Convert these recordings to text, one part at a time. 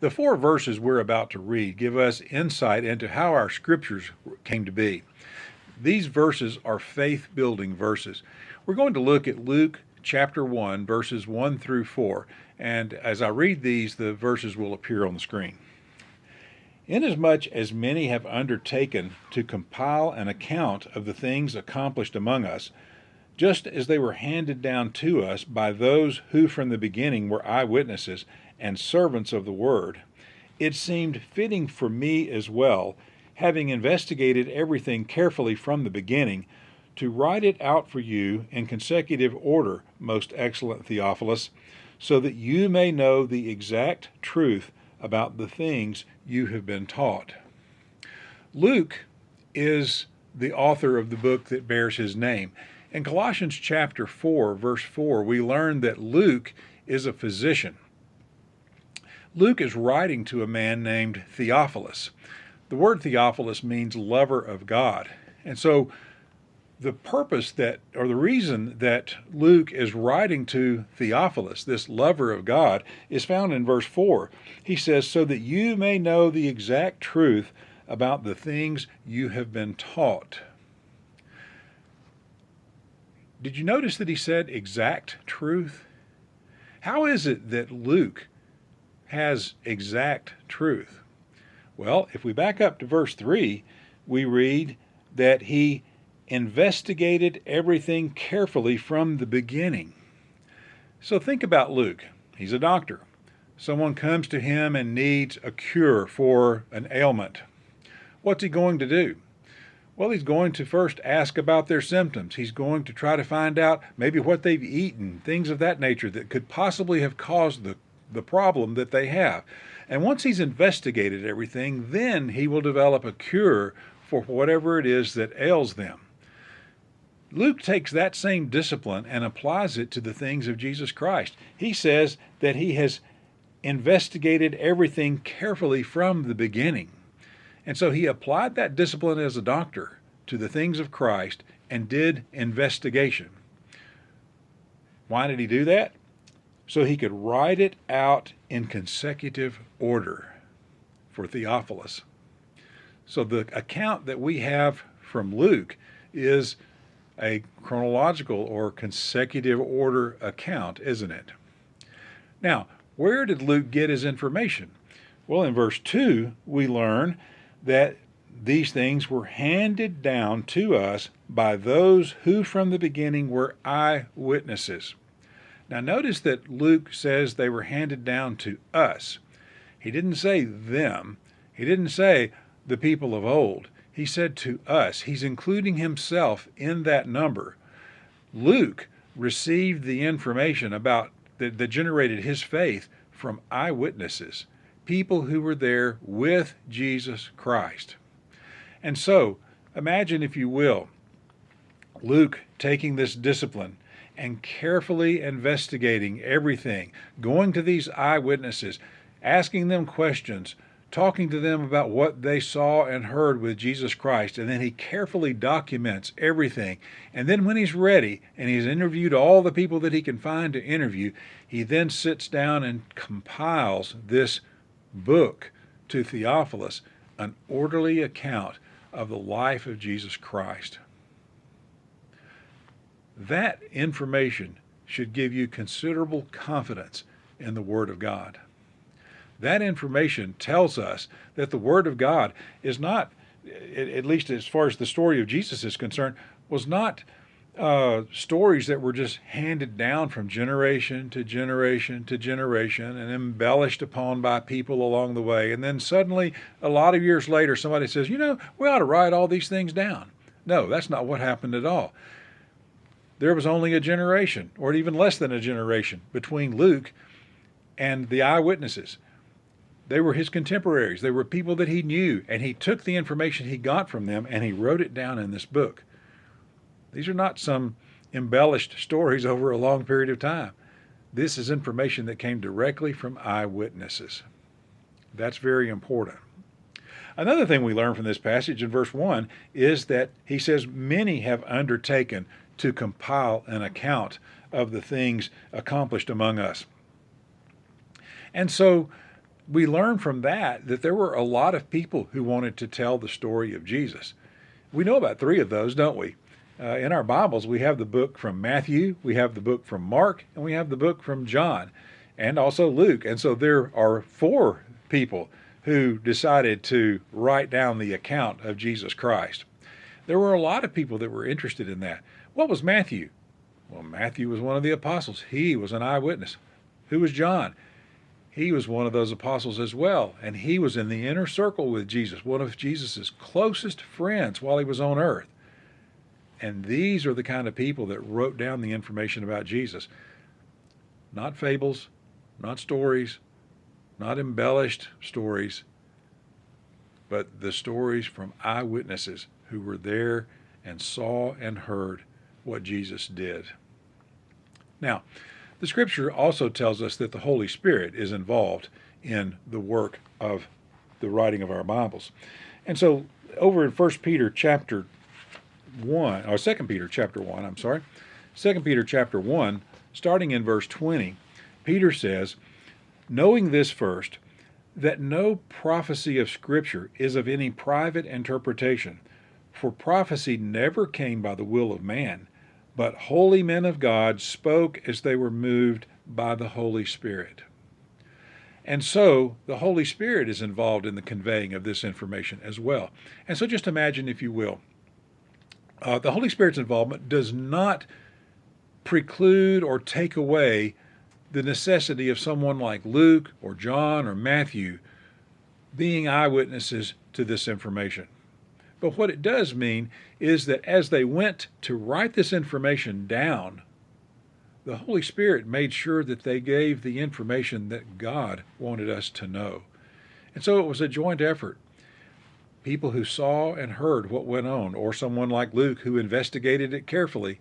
The 4 verses we're about to read give us insight into how our scriptures came to be. These verses are faith-building verses. We're going to look at Luke chapter 1, verses 1 through 4, and as I read these, the verses will appear on the screen. Inasmuch as many have undertaken to compile an account of the things accomplished among us, just as they were handed down to us by those who from the beginning were eyewitnesses and servants of the word, it seemed fitting for me as well, having investigated everything carefully from the beginning, to write it out for you in consecutive order, most excellent Theophilus, so that you may know the exact truth about the things you have been taught. Luke is the author of the book that bears his name. In Colossians chapter 4, verse 4, we learn that Luke is a physician. Luke is writing to a man named Theophilus. The word Theophilus means lover of God. And so the purpose that, or the reason that Luke is writing to Theophilus, this lover of God, is found in verse 4. He says, so that you may know the exact truth about the things you have been taught. Did you notice that he said exact truth? How is it that Luke has exact truth? Well, if we back up to verse 3, we read that he investigated everything carefully from the beginning. So think about Luke. He's a doctor. Someone comes to him and needs a cure for an ailment. What's he going to do? Well, he's going to first ask about their symptoms. He's going to try to find out maybe what they've eaten, things of that nature that could possibly have caused the problem that they have. And once he's investigated everything, then he will develop a cure for whatever it is that ails them. Luke takes that same discipline and applies it to the things of Jesus Christ. He says that he has investigated everything carefully from the beginning. And so he applied that discipline as a doctor to the things of Christ and did investigation. Why did he do that? So he could write it out in consecutive order for Theophilus. So the account that we have from Luke is a chronological or consecutive order account, isn't it? Now, where did Luke get his information? Well, in verse 2, we learn that these things were handed down to us by those who from the beginning were eyewitnesses. Now notice that Luke says they were handed down to us. He didn't say them. He didn't say the people of old. He said to us. He's including himself in that number. Luke received the information about that generated his faith from eyewitnesses, people who were there with Jesus Christ. And so, imagine, if you will, Luke taking this discipline and carefully investigating everything, going to these eyewitnesses, asking them questions, talking to them about what they saw and heard with Jesus Christ, and then he carefully documents everything. And then when he's ready and he's interviewed all the people that he can find to interview, he then sits down and compiles this book to Theophilus, an orderly account of the life of Jesus Christ. That information should give you considerable confidence in the Word of God. That information tells us that the Word of God is not, at least as far as the story of Jesus is concerned, was not stories that were just handed down from generation to generation to generation and embellished upon by people along the way. And then suddenly, a lot of years later, somebody says, we ought to write all these things down. No, that's not what happened at all. There was only a generation, or even less than a generation, between Luke and the eyewitnesses. They were his contemporaries. They were people that he knew, and he took the information he got from them and he wrote it down in this book. These are not some embellished stories over a long period of time. This is information that came directly from eyewitnesses. That's very important. Another thing we learn from this passage in verse 1 is that he says, many have undertaken to compile an account of the things accomplished among us. And so we learn from that that there were a lot of people who wanted to tell the story of Jesus. We know about three of those, don't we? In our Bibles, we have the book from Matthew, we have the book from Mark, and we have the book from John, and also Luke. And so there are four people who decided to write down the account of Jesus Christ. There were a lot of people that were interested in that. What was Matthew? Well, Matthew was one of the apostles. He was an eyewitness. Who was John? He was one of those apostles as well, and he was in the inner circle with Jesus, one of Jesus' closest friends while he was on earth. And these are the kind of people that wrote down the information about Jesus. Not fables, not stories, not embellished stories, but the stories from eyewitnesses who were there and saw and heard what Jesus did. Now, the scripture also tells us that the Holy Spirit is involved in the work of the writing of our Bibles. And so over in 1 Peter chapter 1, or 2 Peter chapter 1, 2 Peter chapter 1, starting in verse 20, Peter says, "Knowing this first, that no prophecy of Scripture is of any private interpretation, for prophecy never came by the will of man, but holy men of God spoke as they were moved by the Holy Spirit." And so the Holy Spirit is involved in the conveying of this information as well. And so just imagine, if you will, the Holy Spirit's involvement does not preclude or take away the necessity of someone like Luke or John or Matthew being eyewitnesses to this information. But what it does mean is that as they went to write this information down, the Holy Spirit made sure that they gave the information that God wanted us to know. And so it was a joint effort. People who saw and heard what went on, or someone like Luke who investigated it carefully,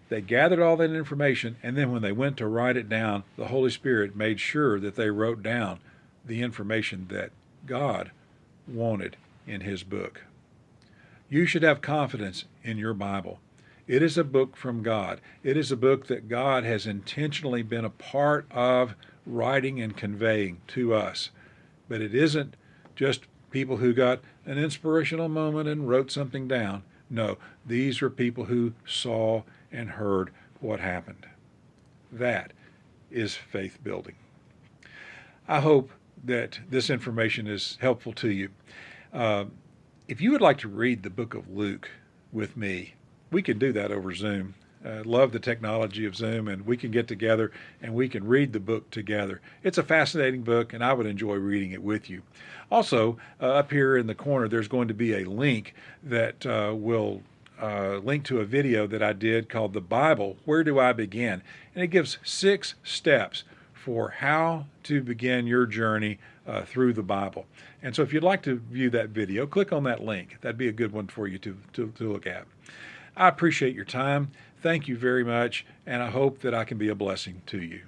they gathered all that information, and then when they went to write it down, the Holy Spirit made sure that they wrote down the information that God wanted in his book. You should have confidence in your Bible. It is a book from God. It is a book that God has intentionally been a part of writing and conveying to us. But it isn't just people who got an inspirational moment and wrote something down. No, these are people who saw and heard what happened. That is faith building. I hope that this information is helpful to you. If you would like to read the book of Luke with me, we can do that over Zoom. Love the technology of Zoom, and we can get together and we can read the book together. It's a fascinating book, and I would enjoy reading it with you. Also, up here in the corner, there's going to be a link that will link to a video that I did called The Bible, Where Do I Begin? And it gives 6 steps for how to begin your journey through the Bible. And so if you'd like to view that video, click on that link. That'd be a good one for you to look at. I appreciate your time. Thank you very much, and I hope that I can be a blessing to you.